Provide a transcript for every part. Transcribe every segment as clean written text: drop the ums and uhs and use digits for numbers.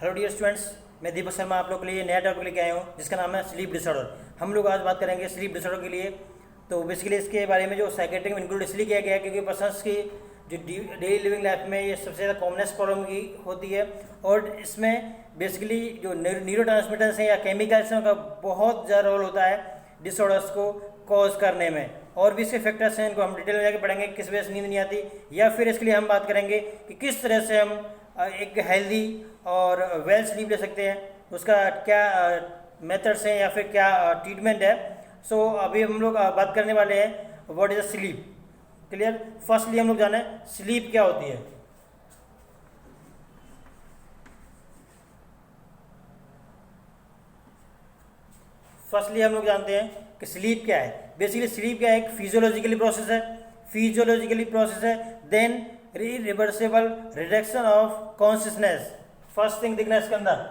Hello dear students, मैं दीपक शर्मा आप लोग के लिए नया टॉपिक लेके आया हूँ जिसका नाम है स्लीप डिसऑर्डर। हम लोग आज बात करेंगे स्लीप डिसऑर्डर के लिए। तो बेसिकली इसके बारे में जो साइकेट्रिक में इंक्लूड इसलिए किया गया है क्योंकि पर्सन्स की जो डेली लिविंग लाइफ में ये सबसे ज़्यादा कॉमनेस्ट प्रॉब्लम की होती है और इसमें बेसिकली जो न्यूरो ट्रांसमीटर्स हैं या केमिकल्स हैं उनका बहुत ज़्यादा रोल होता है डिसऑर्डर्स को कॉज करने में। और भी इसके फैक्टर्स हैं, इनको हम डिटेल में जाके पढ़ेंगे किस वजह से नींद नहीं आती, या फिर इसके लिए हम बात करेंगे कि किस तरह से हम एक हेल्दी और वेल स्लीप ले सकते हैं, उसका क्या मेथड्स हैं या फिर क्या ट्रीटमेंट है। सो अभी हम लोग बात करने वाले हैं what is a slip. Clear? Firstly हम लोग जाने स्लीप क्या होती है। फर्स्टली हम लोग जानते हैं कि स्लीप क्या है। बेसिकली स्लीप क्या है, एक फिजियोलॉजिकली प्रोसेस है, then reversible reduction of consciousness. First thing दिखना है इसके अंदर,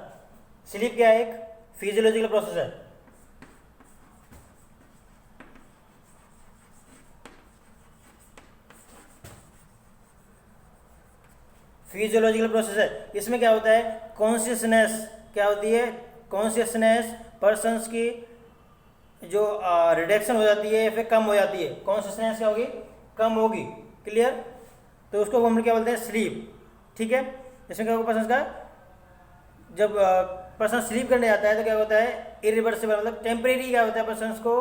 स्लीप क्या है, एक फिजियोलॉजिकल प्रोसेस है। फिजियोलॉजिकल प्रोसेस है, इसमें क्या होता है, कॉन्शियसनेस क्या होती है, कॉन्शियसनेस पर्सन्स की जो रिडक्शन हो जाती है या फिर कम हो जाती है। कॉन्शियसनेस क्या होगी, कम होगी। क्लियर? तो उसको हम क्या बोलते हैं, स्लीप। ठीक है? इसमें क्या होगा, पर्सन का जब पर्सन स्लीप करने जाता है तो क्या होता है, इरिवर्सिबल मतलब टेम्परेरी क्या होता है, पर्सन को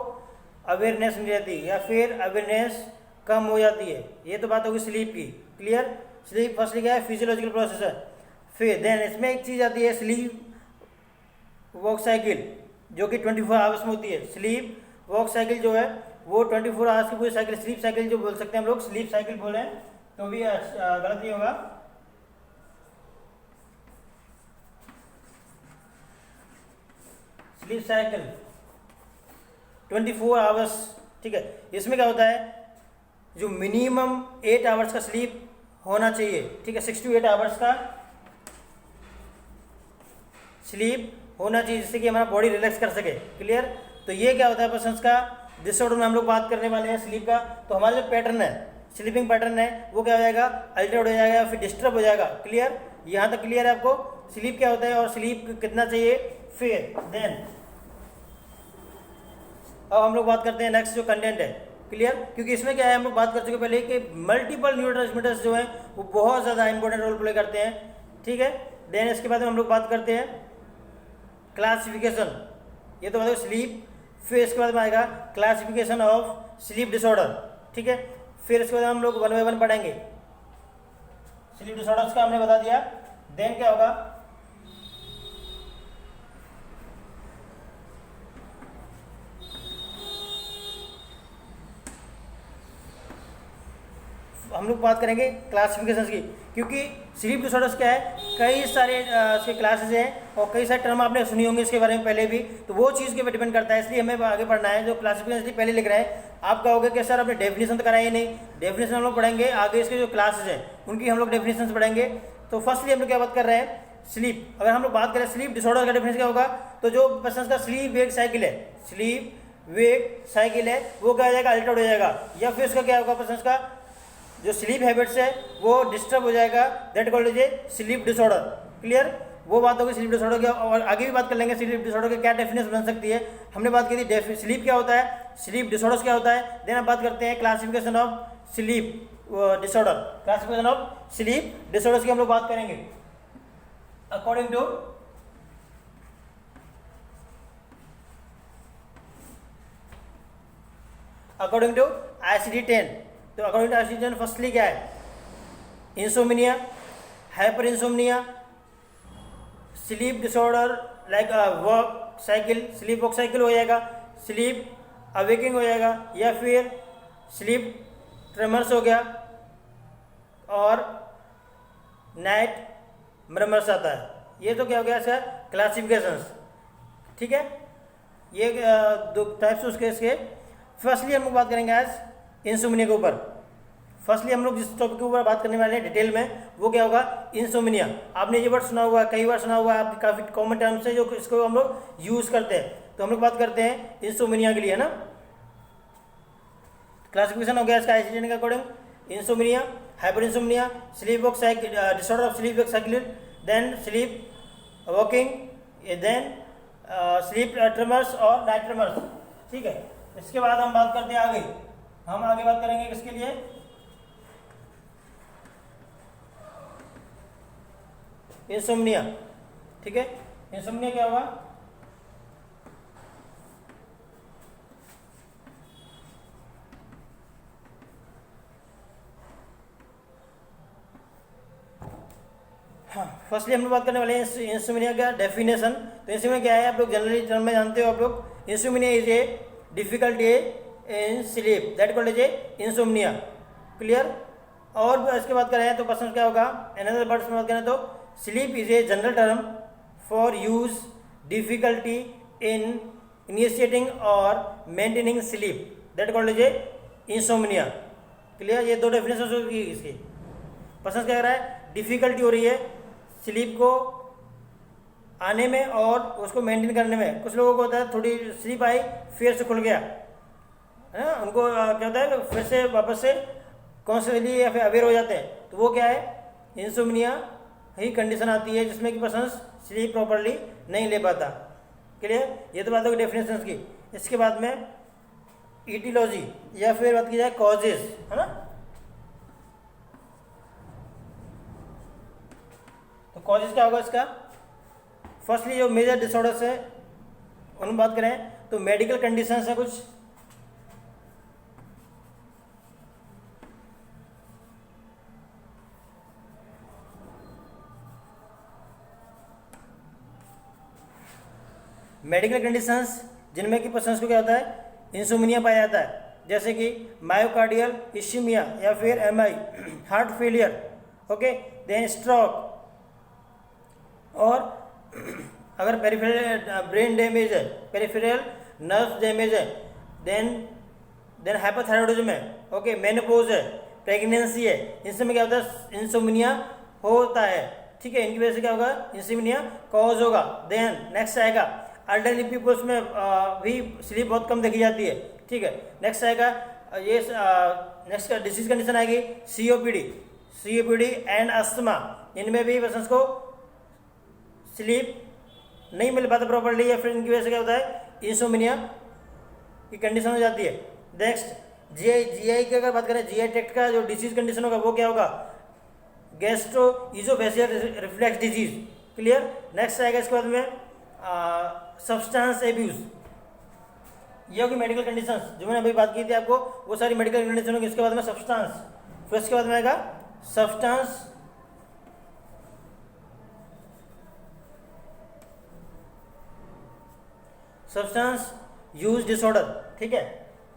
अवेयरनेस नहीं रहती या फिर अवेयरनेस कम हो जाती है। ये तो बात होगी स्लीप की। क्लियर? स्लीप फर्स्टली क्या है, फिजियोलॉजिकल प्रोसेस है। फिर देन इसमें एक चीज़ आती है स्लीप वॉक साइकिल, जो कि 24 आवर्स में होती है। स्लीप वॉक साइकिल जो है वो 24 आवर्स की पूरी साइकिल, स्लीप साइकिल जो बोल सकते हैं हम लोग, स्लीप साइकिल बोले तो भी गलत नहीं होगा। Sleep cycle 24 hours. ठीक है? इसमें क्या होता है, जो मिनिमम 8 आवर्स का स्लीप होना चाहिए। ठीक है? 6 to 8 आवर्स का स्लीप होना चाहिए जिससे कि हमारा बॉडी रिलैक्स कर सके। क्लियर? तो ये क्या होता है पर्सन्स का डिसऑर्डर में हम लोग बात करने वाले हैं स्लीप का। तो हमारा जो पैटर्न है, स्लीपिंग पैटर्न है, वो क्या हो जाएगा, अल्टरेड हो जाएगा या फिर डिस्टर्ब हो जाएगा। क्लियर? यहाँ तक क्लियर है आपको स्लीप क्या होता है और स्लीप कितना चाहिए। फिर देन अब हम लोग बात करते हैं नेक्स्ट जो कंटेंट है। क्लियर? क्योंकि इसमें क्या है, हम लोग बात कर चुके पहले कि मल्टीपल न्यूरोट्रांसमीटर्स जो हैं वो बहुत ज़्यादा इंपॉर्टेंट रोल प्ले करते हैं। ठीक है? देन इसके बाद में हम लोग बात करते हैं क्लासिफिकेशन। ये तो मतलब स्लीप। फिर इसके बाद में आएगा क्लासिफिकेशन ऑफ स्लीप डिसऑर्डर। ठीक है? फिर इसके बाद हम लोग 1 by 1 पढ़ेंगे। स्लीप डिसऑर्डर्स का हमने बता दिया। देन क्या होगा, हम लोग बात करेंगे क्लासिफिकेशन की, क्योंकि स्लीप डिसऑर्डर्स क्या है, कई सारे इसके क्लासेस हैं और कई सारे टर्म आपने सुनी होंगे इसके बारे में पहले भी। तो वो चीज़ के ऊपर डिपेंड करता है, इसलिए हमें आगे पढ़ना है। जो क्लासिफिकेशन पहले लिख रहे हैं, आप कहोगे कि सर आपने डेफिनेशन तो कराई नहीं। डेफिनेशन हम लोग पढ़ेंगे आगे, इसके जो क्लासेज हैं उनकी हम लोग डेफिनेशन पढ़ेंगे। तो फर्स्टली हम लोग क्या बात कर रहे हैं, स्लीप। अगर हम लोग बात करें स्लीप डिसऑर्डर का डेफिनेशन क्या होगा, तो जो पर्सन का स्लीप वेक साइकिल है, स्लीप वेक साइकिल है, वो क्या हो जाएगा, अल्टर्ड हो जाएगा, या फिर उसका क्या होगा, पर्सन का जो स्लीप हैबिट्स है वो डिस्टर्ब हो जाएगा। That called is a sleep disorder. Clear? वो बात होगी स्लीप डिसऑर्डर की, और आगे भी बात कर लेंगे स्लीप डिसऑर्डर की क्या डेफिनेशन बन सकती है। हमने बात की थी स्लीप क्या होता है, स्लीप डिसऑर्डर्स क्या होता है। देन अब बात करते हैं classification of sleep disorder. Classification of sleep disorders की हम लोग बात करेंगे अकॉर्डिंग टू ICD-10। तो अकॉर्डिंग टू ICD-10 फर्स्टली क्या है, insomnia, hyper insomnia, sleep disorder like walk cycle, sleep walk cycle हो जाएगा, स्लीप अवेकिंग हो जाएगा, या फिर स्लीप ट्रेमर्स हो गया, और नाइट मरमर्स आता है। ये तो क्या हो गया सर, क्लासिफिकेशंस। ठीक है? ये दो टाइप्स उसके इसके। फर्स्टली हम लोग बात करेंगे आज इंसोमिनिया के ऊपर। फर्स्टली हम लोग जिस टॉपिक के ऊपर बात करने वाले हैं डिटेल में, वो क्या होगा, इंसोमिनिया। आपने ये वर्ड सुना हुआ है, कई बार सुना हुआ है, आपकी काफ़ी कॉमन टर्म्स है जो इसको हम लोग यूज़ करते हैं। तो हम लोग बात करते हैं इंसोमिनिया के लिए, है ना। क्लासिफिकेशन हो गया इसका ICD-10 के according, insomnia, hyperinsomnia, sleep work cycle, disorder of sleep work cycle, then sleep walking, then sleep tremors और नाइट ट्रेमर्स। ठीक है, इसके बाद हम बात करते हैं आगे, हम आगे बात करेंगे किसके लिए, इंसोम्निया। ठीक है, इंसोम्निया क्या हुआ, हाँ फर्स्टली हम लोग बात करने वाले हैं इंसोम्निया का डेफिनेशन। तो इंसोम्निया क्या है, आप लोग जनरली टर्म में जानते हो आप लोग, insomnia is a difficulty in sleep that called as a insomnia. Clear. और इसके बात करें तो पर्सन क्या होगा, अनदर वर्ड्स में बात करें तो sleep is a general term for use difficulty in initiating और maintaining sleep that called as a insomnia. Clear, ये दो डेफिनेशन होगी इसकी। पर्सन क्या कर रहा है, डिफिकल्टी हो रही है स्लीप को आने में और उसको मेंटेन करने में। कुछ लोगों को होता है थोड़ी स्लीप आई फिर से खुल गया है ना, उनको क्या होता है फिर से वापस से कॉन्शियसली या फिर अवेयर हो जाते हैं, तो वो क्या है, इंसोम्निया ही कंडीशन आती है जिसमें कि पर्सन स्लीप प्रॉपरली नहीं ले पाता। क्लियर, ये तो बात होगी डेफिनेशन की। इसके बाद में ईटियोलॉजी या फिर बात की जाए कॉजेज, है ना। तो कॉजेज क्या होगा इसका, फर्स्टली जो मेजर डिसऑर्डर्स है उन बात करें तो मेडिकल कंडीशंस है कुछ, मेडिकल कंडीशंस जिनमें कि पर्सन्स को क्या होता है, इंसोम्निया पाया जाता है, जैसे कि मायोकार्डियल इश्मीया या फिर MI, heart failure, okay, then stroke, और अगर पेरिफेरल ब्रेन डैमेज है, पेरिफेरल नर्व डैमेज है, देन हाइपोथायरॉयडिज्म है, ओके, मेनोपॉज है, प्रेगनेंसी है, इनसे में क्या होता है, इंसोम्निया होता है। ठीक है, इनकी वजह से क्या होगा, इंसोम्निया कॉज होगा। देन नेक्स्ट आएगा एल्डरली पीपल्स में भी स्लीप बहुत कम देखी जाती है। ठीक है, नेक्स्ट आएगा ये नेक्स्ट डिसीज कंडीशन आएगी सीओपीडी एंड अस्थमा। इनमें भी पर्सन्स को स्लीप नहीं मिल पाता प्रॉपर्ली या फिर इनकी वजह से क्या होता है, इंसोम्निया की कंडीशन हो जाती है। नेक्स्ट जीआई की अगर बात करें, जीआई ट्रैक्ट का जो डिसीज कंडीशन होगा वो क्या होगा, gastro esophageal reflux disease. Clear. Next आएगा इसके बाद में सब्सटेंस एब्यूज, ये होगी मेडिकल कंडीशंस जो मैंने अभी बात की थी आपको, वो सारी मेडिकल कंडीशन होगी। इसके बाद में सब्सटेंस, फिर इसके बाद में आएगा सब्सटेंस यूज डिसऑर्डर। ठीक है,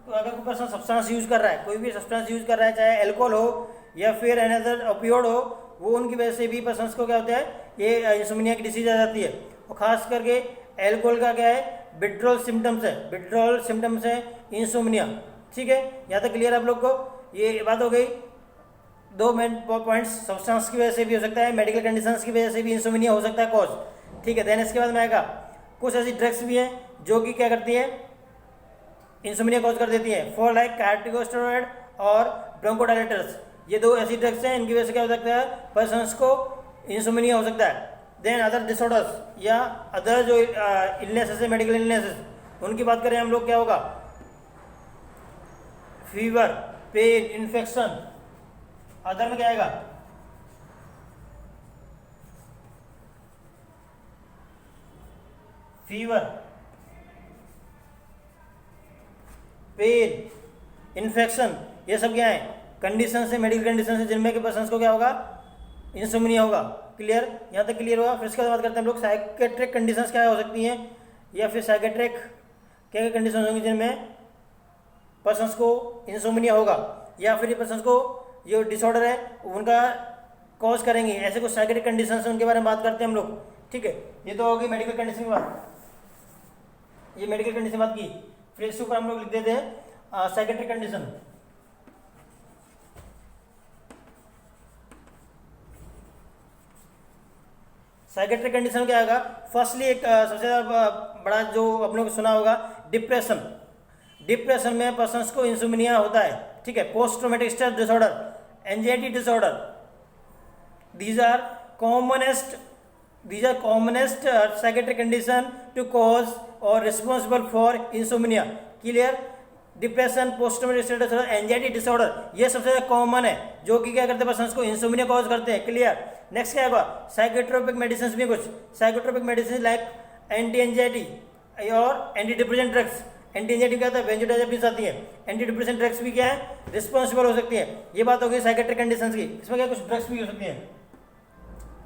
तो अगर कोई पर्सन सब्सटेंस यूज कर रहा है, कोई भी सब्सटेंस यूज कर रहा है, चाहे अल्कोहल हो या फिर अनदर ओपियोड हो, वो उनकी वजह से भी पर्सन को क्या होता है, ये इंसोम्निया की डिसीज आ जाती है। और खास करके अल्कोहल का क्या है, विड्रॉल सिम्टम्स है इंसोम्निया। ठीक है, यहाँ तक क्लियर आप लोग को, ये बात हो गई। दो मेन पॉइंट्स, सब्सटेंस की वजह से भी हो सकता है, मेडिकल कंडीशंस की वजह से भी इंसोम्निया हो सकता है कॉज। ठीक है, देन इसके बाद में आएगा कुछ ऐसी ड्रग्स भी हैं जो कि क्या करती है, इंसोम्निया कॉज कर देती है, फॉर लाइक कार्टिकोस्टेरॉइड और ब्रोंकोडायलेटर्स। ये दो ऐसी ड्रग्स हैं, इनकी वजह से क्या हो सकता है, पर्सन्स को इंसोम्निया हो सकता है। देन अदर डिसऑर्डर्स या अदर जो इलनेसेस है, मेडिकल इलनेसेस, उनकी बात करें हम लोग, क्या होगा, फीवर, पेन, इन्फेक्शन। अदर में क्या आएगा, फीवर, पेन, इन्फेक्शन, ये सब क्या है, कंडीशन है, मेडिकल कंडीशन है जिनमें के पर्सन्स को क्या होगा, इंसोम्निया होगा। क्लियर, यहाँ तक क्लियर हुआ। फिर इसके बाद बात करते हैं हम लोग साइकेट्रिक कंडीशंस क्या हो सकती हैं, या फिर साइकेट्रिक क्या क्या कंडीशन होंगी जिनमें पर्सन्स को इंसोम्निया होगा, या फिर ये पर्सन्स को जो डिसऑर्डर है उनका कॉज करेंगे। ऐसे कुछ साइकेट्रिक कंडीशंस हैं, उनके बारे में बात करते हैं हम लोग। ठीक है, ये तो होगी मेडिकल कंडीशन की बात, ये मेडिकल कंडीशन बात की। फिर इसके ऊपर हम लोग लिख देते हैं साइकेट्रिक कंडीशन। साइकेट्रिक कंडीशन क्या आएगा, फर्स्टली एक सबसे ज़्यादा बड़ा जो आप लोगों को सुना होगा, डिप्रेशन में पर्सन्स को इंसोम्निया होता है। ठीक है, post traumatic stress disorder, anxiety disorder, these are commonest These are commonest psychiatric condition to cause or responsible for insomnia. Clear? Depression, post traumatic stress disorder, anxiety disorder, ये सबसे ज़्यादा common है जो कि क्या करते हैं पर्सन्स को इंसोमिनिया कॉज करते हैं. क्लियर? नेक्स्ट क्या होगा? साइकोट्रोपिक मेडिसिन भी कुछ. Psychotropic medicine like anti anxiety और anti depression drugs. Anti anxiety क्या होता है? बेंजोडाइजेपिन्स आती है. एंटी डिप्रेशन ड्रग्स भी क्या है? रिस्पॉन्सिबल हो सकती है. ये बात हो गई साइकेट्रिक कंडीशंस की. इसमें क्या कुछ ड्रग्स भी हो सकती है.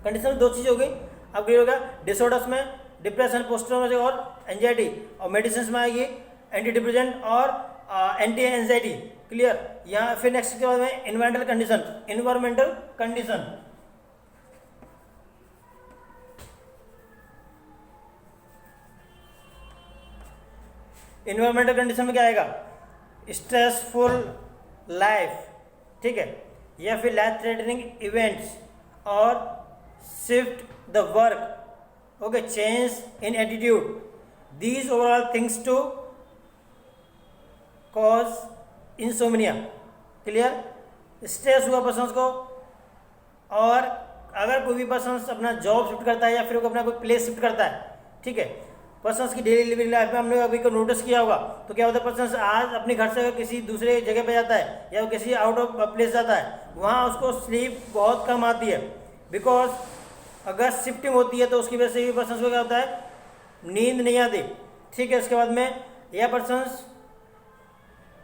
कंडीशन दो चीज़ हो गई. अब क्लियर होगा? डिसऑर्डर्स में डिप्रेशन, पोस्ट ट्रॉमेटिक और एंजाइटी, और मेडिसिन में आएगी एंटी डिप्रेशन और एंटी एंजाइटी. क्लियर? यहाँ फिर नेक्स्ट के बाद में environmental condition. Environmental condition environmental condition में क्या आएगा? स्ट्रेसफुल लाइफ, ठीक है, या फिर लाइफ थ्रेटनिंग इवेंट्स और shift the work. Okay, change in attitude. These overall things to cause insomnia. Clear? Stress हुआ पर्सन को, और अगर कोई भी पर्सन अपना जॉब शिफ्ट करता है या फिर अपना कोई प्लेस शिफ्ट करता है, ठीक है, पर्सन्स की डेली लिविंग लाइफ में हमने अभी को नोटिस किया होगा, तो क्या होता है पर्सन्स आज अपने घर से किसी दूसरे जगह पे जाता है या किसी आउट ऑफ प्लेस जाता है, वहाँ उसको स्लीप बहुत कम आती है. बिकॉज अगर शिफ्टिंग होती है तो उसकी वजह से भी पर्सन्स को क्या होता है? नींद नहीं आती. ठीक है, उसके बाद में यह पर्सन्स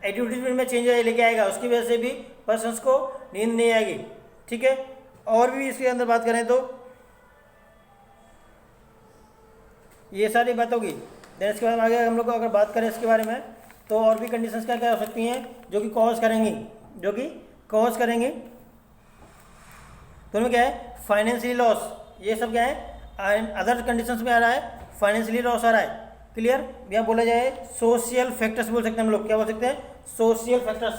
एटीट्यूड में चेंज लेके आएगा, उसकी वजह से भी पर्सन्स को नींद नहीं आएगी. ठीक है, और भी इसके अंदर बात करें तो ये सारी बात होगी. देन इसके बाद आगे हम लोग अगर बात करें इसके बारे में तो और भी कंडीशंस क्या क्या हो सकती हैं जो कि कॉज करेंगी. तो उनमें क्या है? Financially loss. ये सब क्या है? अदर कंडीशंस में आ रहा है, फाइनेंशियली लॉस आ रहा है. क्लियर? या बोला जाए सोशल फैक्टर्स बोल सकते हैं हम लोग. क्या बोल सकते हैं? Social factors.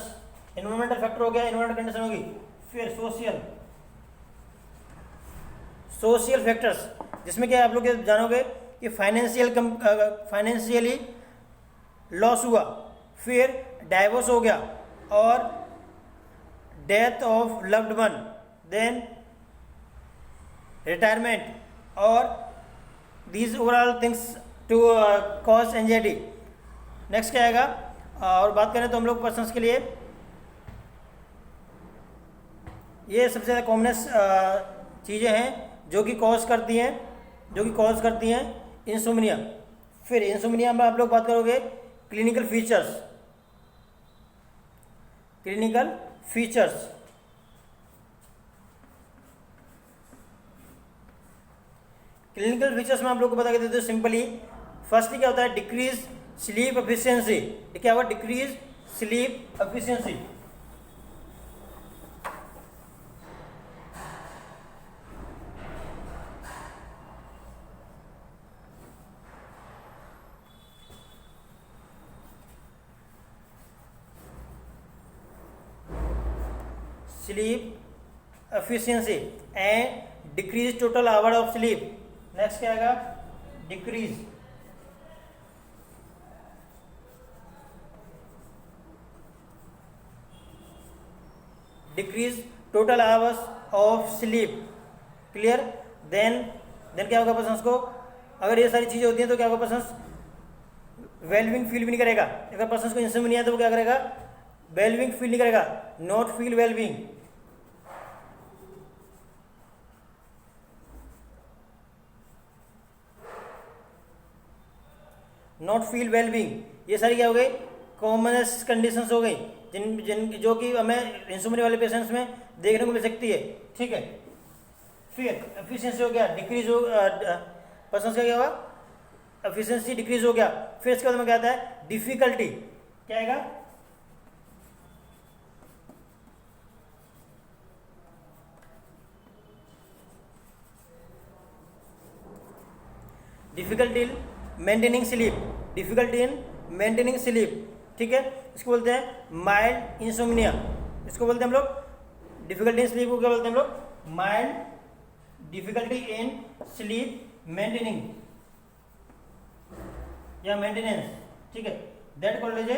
एनवायरमेंटल फैक्टर हो गया, एनवायरमेंटल कंडीशन होगी, फिर सोशल फैक्टर्स, जिसमें क्या आप लोग जानोगे कि फाइनेंशियली लॉस हुआ, फिर डाइवोर्स हो गया, और death of loved one, then retirement, और these overall things to cause anxiety. Next क्या आएगा? और बात करें तो हम लोग पर्सन्स के लिए ये सबसे ज़्यादा कॉमनेस्ट चीज़ें हैं जो कि कॉज करती हैं इंसोमिनिया. फिर इंसोमिनिया में आप लोग बात करोगे क्लिनिकल फीचर्स. क्लिनिकल फीचर्स में आप लोग को बता के देते हैं सिंपली. फर्स्टली क्या होता है? Decrease sleep efficiency. क्या होगा? Decrease sleep efficiency. Sleep efficiency and decrease total hour of sleep. Next क्या आएगा? Decrease total hours of sleep. Clear? Then क्या होगा पर्सन्स को? अगर ये सारी चीज़ें होती हैं तो क्या होगा? पर्सन्स वेलबिंग फील भी नहीं करेगा. अगर पर्सन्स को इंसोमिनिया है तो वो क्या करेगा? वेलबिंग फील नहीं करेगा. Not feel wellbeing. ये सारी क्या हो गई? कॉमनेस्ट कंडीशंस हो गई जिन जो कि हमें इंसोमिनिया वाले पेशेंट्स में देखने को मिल सकती है. ठीक है, फिर एफिशिएंसी हो गया, डिक्रीज हो पर्सन्स का क्या होगा? एफिशिएंसी डिक्रीज हो गया. फिर इसके बाद में क्या आता है? डिफिकल्टी. क्या आएगा? Difficulty in maintaining sleep. ठीक है, इसको बोलते हैं माइल्ड इंसोमिनिया. इसको बोलते हैं हम लोग डिफिकल्टी इन स्लीप को क्या बोलते हैं हम लोग? Mild difficulty in sleep maintaining या मेंटेनेंस. ठीक है, दैट कॉल्ड एज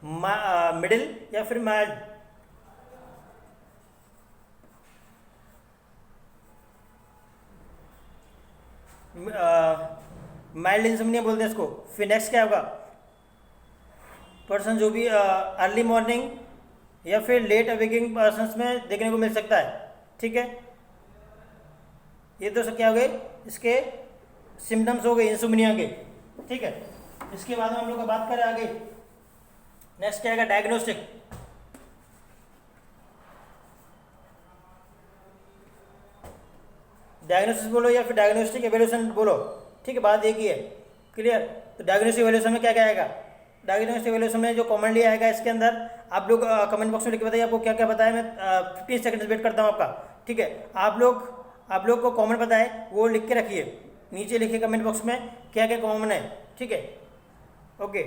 मिडिल या फिर माइल्ड। माइल्ड इंसोम्निया बोलते हैं इसको। फिर नेक्स्ट क्या होगा, पर्सन जो भी अर्ली मॉर्निंग या फिर लेट अवेकिंग पर्सन में देखने को मिल सकता है। ठीक है, ये तो सब क्या हो गए, इसके सिम्टम्स हो गए इंसोम्निया के। ठीक है, इसके बाद में हम लोग का बात करें आगे, नेक्स्ट क्या आएगा, डायग्नोस्टिक। डायग्नोसिस बोलो या फिर डायग्नोस्टिक एवेल्यूशन बोलो, ठीक है, बात एक ही है। क्लियर। तो डायग्नोस्टिक एवेल्यूशन में क्या क्या आएगा, डायग्नोस्टिक एवेल्यूशन में जो कॉमनली आएगा इसके अंदर आप लोग कमेंट बॉक्स में लिख के बताइए आपको क्या क्या बताया। मैं 15 सेकंड वेट करता हूँ आपका। ठीक है, आप लोग को कॉमन पता है वो लिख के रखिए, नीचे लिखिए कमेंट बॉक्स में क्या क्या कॉमन है। ठीक है, ओके।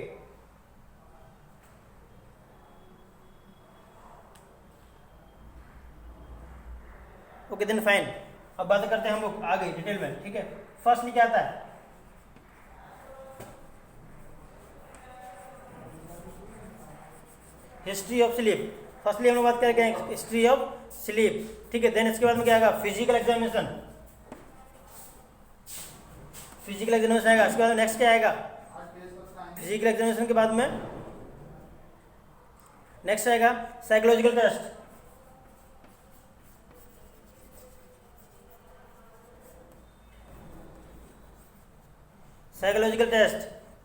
Okay then fine. अब बात करते हैं हम लोग आगे डिटेल में। ठीक है, फर्स्ट क्या आता है, हिस्ट्री ऑफ स्लीप। फर्स्टली हम लोग बात करेंगे हिस्ट्री ऑफ स्लीप। ठीक है, देन इसके बाद में क्या आएगा, फिजिकल एग्जामिनेशन। फिजिकल एग्जामिनेशन आएगा। इसके बाद नेक्स्ट क्या आएगा, फिजिकल एग्जामिनेशन के बाद में नेक्स्ट आएगा साइकोलॉजिकल टेस्ट। साइकोलॉजिकल टेस्ट,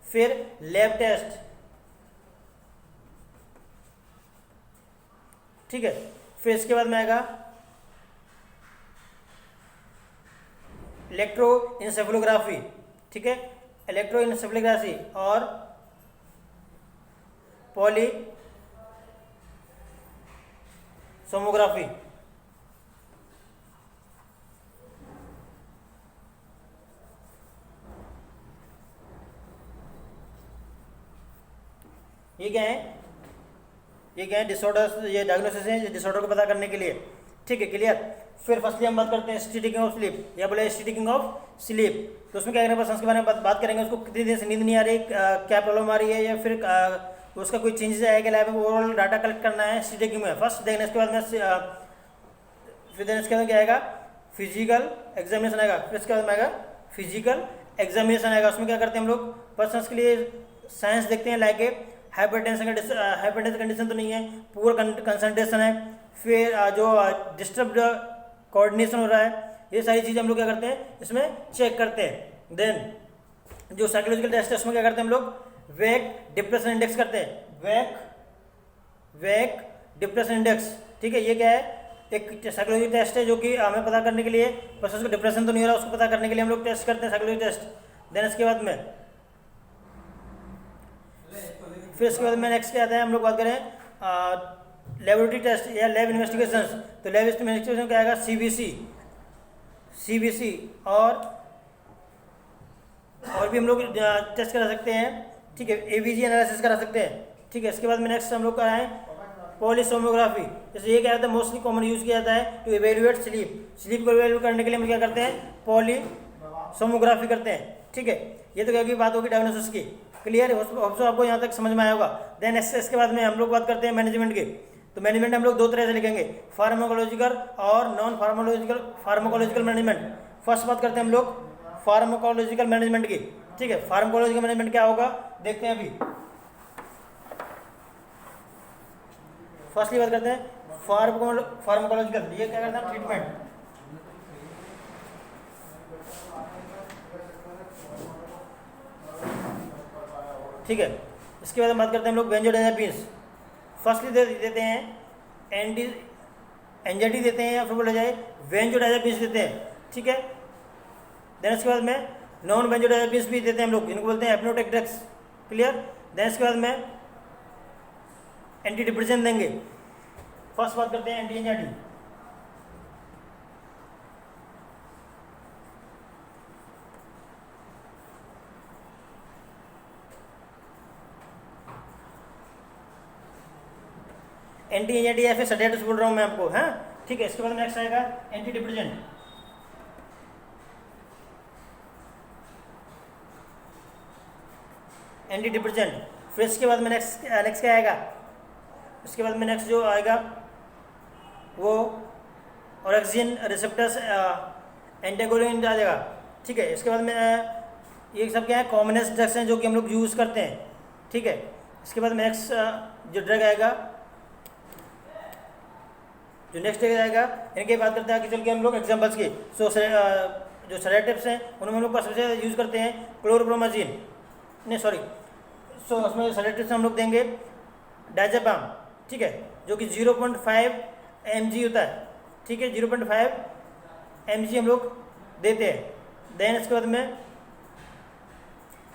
फिर लैब टेस्ट। ठीक है, फिर इसके बाद में आएगा इलेक्ट्रोइंसेफेलोग्राफी। ठीक है, इलेक्ट्रोइंसेफेलोग्राफी और पॉली सोमोग्राफी। ये क्या है, ये क्या है, डिसऑर्डर्स, ये डायग्नोसिस है डिसऑर्डर को पता करने के लिए। ठीक है, क्लियर। फिर फर्स्टली हम बात करते हैं हिस्ट्री टेकिंग ऑफ स्लीप, या बोले हिस्ट्री टेकिंग ऑफ स्लीप। तो उसमें क्या करना है, के बारे में बात करेंगे, उसको कितनी देर से नींद नहीं आ रही, क्या प्रॉब्लम आ रही है, या फिर उसका कोई चेंजेस आएगा लाइफ में, ओवरऑल डाटा कलेक्ट करना है हिस्ट्री टेकिंग में फर्स्ट। देखने इसके बाद में फिर देन इसके बाद क्या आएगा, फिजिकल एग्जामिनेशन आएगा। फिर इसके बाद में आएगा फिजिकल एग्जामिनेशन आएगा। उसमें क्या करते हैं हम लोग, पर्सनस के लिए साइंस देखते हैं, लाइक हाइपरटेंशन कंडीशन तो नहीं है, पुअर कंसंट्रेशन है, फिर जो डिस्टर्ब्ड कोऑर्डिनेशन हो रहा है, ये सारी चीज़ें हम लोग क्या करते हैं इसमें चेक करते हैं। देन जो साइकोलॉजिकल टेस्ट है उसमें क्या करते हैं हम लोग, वेक डिप्रेशन इंडेक्स करते हैं, वेक डिप्रेशन इंडेक्स। ठीक है, ये क्या है, एक साइकोलॉजी टेस्ट है जो कि हमें पता करने के लिए पर्सन को डिप्रेशन तो नहीं हो रहा उसको पता करने के लिए हम लोग टेस्ट करते हैं साइकोलॉजी टेस्ट। देन इसके बाद में फिर इसके बाद में नेक्स्ट क्या आता है, हम लोग बात करें लेबोरेटरी टेस्ट या लैब इन्वेस्टिगेशंस। तो लैब इन्वेस्टिगेशन क्या आएगा, सीबीसी और भी हम लोग टेस्ट करा सकते हैं। ठीक है, एबीजी एनालिसिस करा सकते हैं। ठीक है, इसके बाद में नेक्स्ट हम लोग कराएं पॉलीसोमोग्राफी। जैसे ये क्या होता है, मोस्टली कॉमन यूज किया जाता है टू इवेल्युएट स्लीप को इवेल्युएट करने के लिए हम क्या करते हैं, पॉलीसोमोग्राफी करते हैं। ठीक है, ये तो क्या की बात होगी डायग्नोसिस की। क्लियर है, होप्सो आपको यहाँ तक समझ में आया होगा। देन इसके बाद में हम लोग बात करते हैं मैनेजमेंट की। तो मैनेजमेंट हम लोग दो तरह से लिखेंगे, फार्माकोलॉजिकल और नॉन फार्माकोलॉजिकल मैनेजमेंट। फर्स्ट बात करते हैं हम लोग फार्माकोलॉजिकल मैनेजमेंट की। ठीक है, फार्माकोलॉजिकल मैनेजमेंट क्या होगा देखते हैं अभी। फर्स्टली बात करते हैं फार्माकोलॉजिकल, ये क्या करता है, ट्रीटमेंट। ठीक है, इसके बाद हम बात करते हैं हम लोग बेंजोडाइज़ेपिन्स। फर्स्टली देते हैं एंटी एंजाइटी देते हैं, या फिर बोला जाए बेंजोडाइज़ेपिन्स देते हैं। ठीक है, देन इसके बाद में नॉन बेंजोडाइज़ेपिन्स भी देते हैं हम लोग, जिनको बोलते हैं हिप्नोटिक ड्रग्स। क्लियर। देन इसके बाद में एंटी डिप्रेशन देंगे। फर्स्ट बात करते हैं एंटी एंजाइटी। एंटी एंजाइटी या फिर सेडेटिव्स बोल रहा हूँ मैं आपको, हाँ। ठीक है, इसके बाद नेक्स्ट आएगा एंटी डिप्रेसेंट। फिर इसके बाद में नेक्स्ट नेक्स्ट क्या आएगा, उसके बाद में नेक्स्ट जो आएगा वो ऑक्सीजन रिसेप्टर्स एंटागोनिस्ट आ जाएगा, ठीक है। इसके बाद में ये सब क्या है, कॉमनेस्ट ड्रग्स हैं जो कि हम लोग यूज़ करते हैं, ठीक है। इसके बाद में नेक्स्ट जो ड्रग आएगा, जो नेक्स्ट ड्रग आएगा इनकी बात करते हैं कि चल के हम लोग एग्जांपल्स की। सो जो सेडेटिव्स हैं उनमें हम लोग सबसे यूज़ करते हैं क्लोरोप्रोमाजीन, नहीं सॉरी, सो उसमें सेडेटिव्स हम लोग देंगे डायज़ेपाम, ठीक है, जो कि 0.5 mg होता है, ठीक है, 0.5 mg हम लोग देते हैं। देन इसके बाद में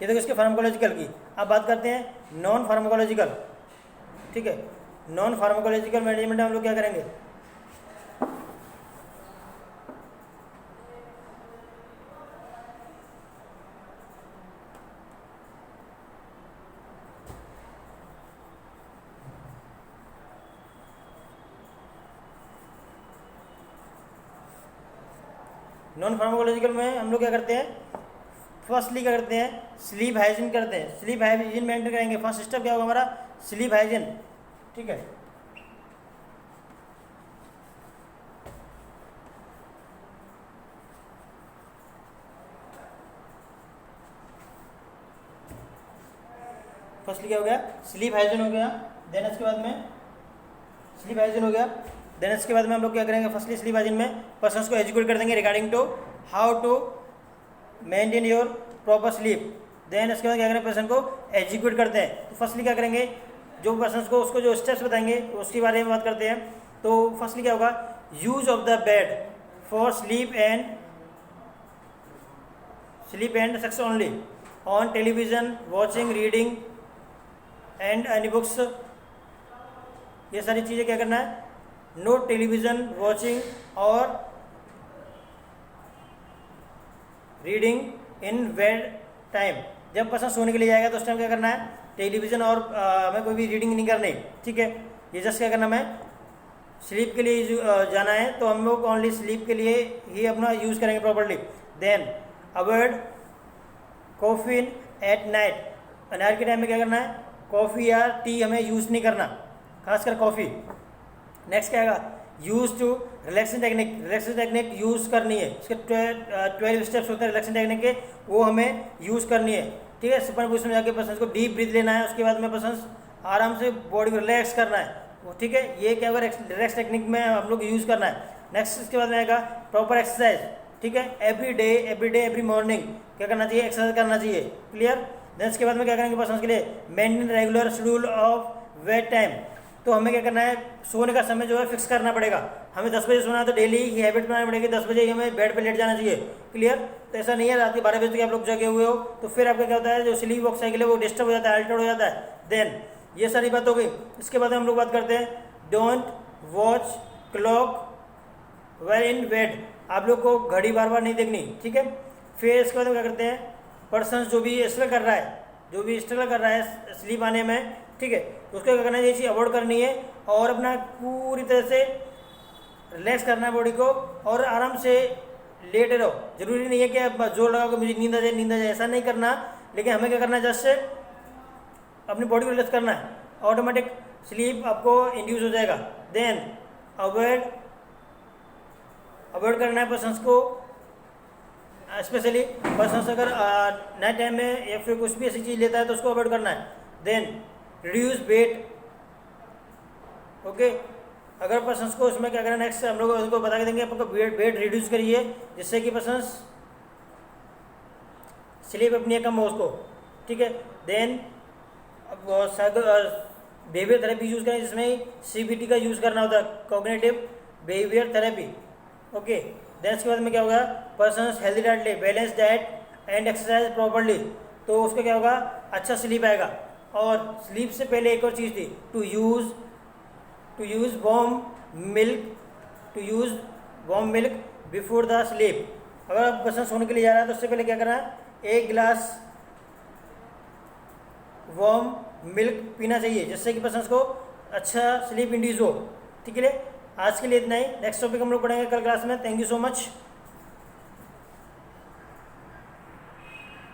ये देखो इसके फार्माकोलॉजिकल की अब बात करते हैं, नॉन फार्माकोलॉजिकल, ठीक है। नॉन फार्माकोलॉजिकल मैनेजमेंट हम लोग क्या करेंगे, नॉन फार्माकोलॉजिकल में हम लोग क्या करते हैं, फर्स्टली क्या करते हैं, स्लीप हाइजीन करते हैं। स्लीप हाइजीन मेंटेन करेंगे। फर्स्ट स्टेप क्या होगा हमारा, स्लीप हाइजीन, ठीक है। फर्स्टली क्या हो गया, स्लीप हाइजीन हो गया। देन इसके बाद में स्लीप हाइजीन हो गया। देन इसके बाद में हम लोग क्या करेंगे, फर्स्टली स्लीप हाइजीन में पर्सन्स को एजुकेट कर देंगे regarding to how to maintain your proper sleep. Then इसके बाद क्या करेंगे, पर्सन को एजुकेट करते हैं। तो फर्स्टली क्या करेंगे, जो पर्सन को उसको जो स्टेप्स बताएंगे उसके बारे में बात करते हैं। तो फर्स्टली क्या होगा, use of the bed for sleep and sex only, on television watching reading and any books. ये सारी चीज़ें क्या करना है, नो टेलीविजन वॉचिंग और रीडिंग इन बेड टाइम। जब पर्सन सोने के लिए जाएगा तो उस टाइम क्या करना है, टेलीविज़न और हमें कोई भी रीडिंग नहीं करनी, ठीक है। ये जस्ट क्या करना है, स्लीप के लिए जाना है तो हम लोग ओनली स्लीप के लिए ही अपना यूज़ करेंगे properly. Then avoid caffeine at night. Night के टाइम में क्या करना है, कॉफ़ी या टी हमें यूज़ नहीं करना, खासकर कॉफ़ी। नेक्स्ट क्या आएगा, use to relaxing technique. Relaxing technique use करनी है। इसके 12 स्टेप्स होते हैं रिलैक्सिंग टेक्निक के, वो हमें यूज़ करनी है, ठीक है। सुपर पोजिशन में जाके पर्सन को डीप ब्रीथ लेना है। उसके बाद में पर्सन आराम से बॉडी को रिलैक्स करना है, वो ठीक है। ये क्या होगा, रिलैक्स टेक्निक में हम लोग यूज़ करना है। नेक्स्ट इसके बाद में आएगा प्रॉपर एक्सरसाइज, ठीक है। एवरी मॉर्निंग क्या करना चाहिए, एक्सरसाइज करना चाहिए, क्लियर। देन इसके बाद में क्या करेंगे, पर्सन के लिए maintain regular schedule of bed time. तो हमें क्या करना है, सोने का समय जो है फिक्स करना पड़ेगा। हमें 10 बजे सोना है तो डेली ही हैबिट बनानी पड़ेगी, 10 बजे ही हमें बेड पे लेट जाना चाहिए, क्लियर। तो ऐसा नहीं है रात के 12 बजे तक आप लोग जगे हुए हो तो फिर आपका क्या होता है, जो स्लीप वॉक साइकिल है वो डिस्टर्ब हो जाता है, अल्टर्ड हो जाता है। देन ये सारी बात हो गई। इसके बाद हम लोग बात करते हैं, don't watch clock well in bed. आप लोग को घड़ी बार बार नहीं देखनी, ठीक है। फिर इसके बाद क्या करते हैं, पर्सन जो भी स्ट्रगल कर रहा है स्लीप आने में, ठीक है, तो उसको क्या करना है, ये चीज़ अवॉइड करनी है और अपना पूरी तरह से रिलैक्स करना है बॉडी को और आराम से लेटे रहो। जरूरी नहीं है कि आप जोर लगाओ कि मुझे नींद आ जाए, ऐसा नहीं करना। लेकिन हमें क्या करना है, जस्ट से अपनी बॉडी को रिलैक्स करना है, ऑटोमेटिक स्लीप आपको इंड्यूस हो जाएगा। देन अवॉइड करना है पर्सन्स को, स्पेशली पर्सन्स अगर नाइट टाइम में या फिर कुछ भी ऐसी चीज़ लेता है तो उसको अवॉइड करना है। Then reduce weight, okay. अगर पर्सन्स को उसमें क्या करना, नेक्स्ट हम लोग उनको बता के देंगे आपको वेट रिड्यूस करिए जिससे कि पर्सन्स स्लीप अपनी कम हो उसको, ठीक है। देन बिहेवियर थेरेपी यूज़ करें जिसमें CBT का यूज़ करना होता है, cognitive behaviour therapy, okay. Then इसके बाद में क्या होगा, पर्सन्स हेल्दी डाइट ले, balance diet and exercise properly, तो उसका क्या होगा, अच्छा स्लीप आएगा। और स्लीप से पहले एक और चीज़ थी, to use warm milk before the sleep. अगर आप पर्सन सोने के लिए जा रहा है तो उससे पहले क्या करना है, 1 गिलास वार्म मिल्क पीना चाहिए जिससे कि पर्सन को अच्छा स्लीप इंड्यूस हो, ठीक है। आज के लिए इतना ही। नेक्स्ट टॉपिक हम लोग पढ़ेंगे कल क्लास में। Thank you so much.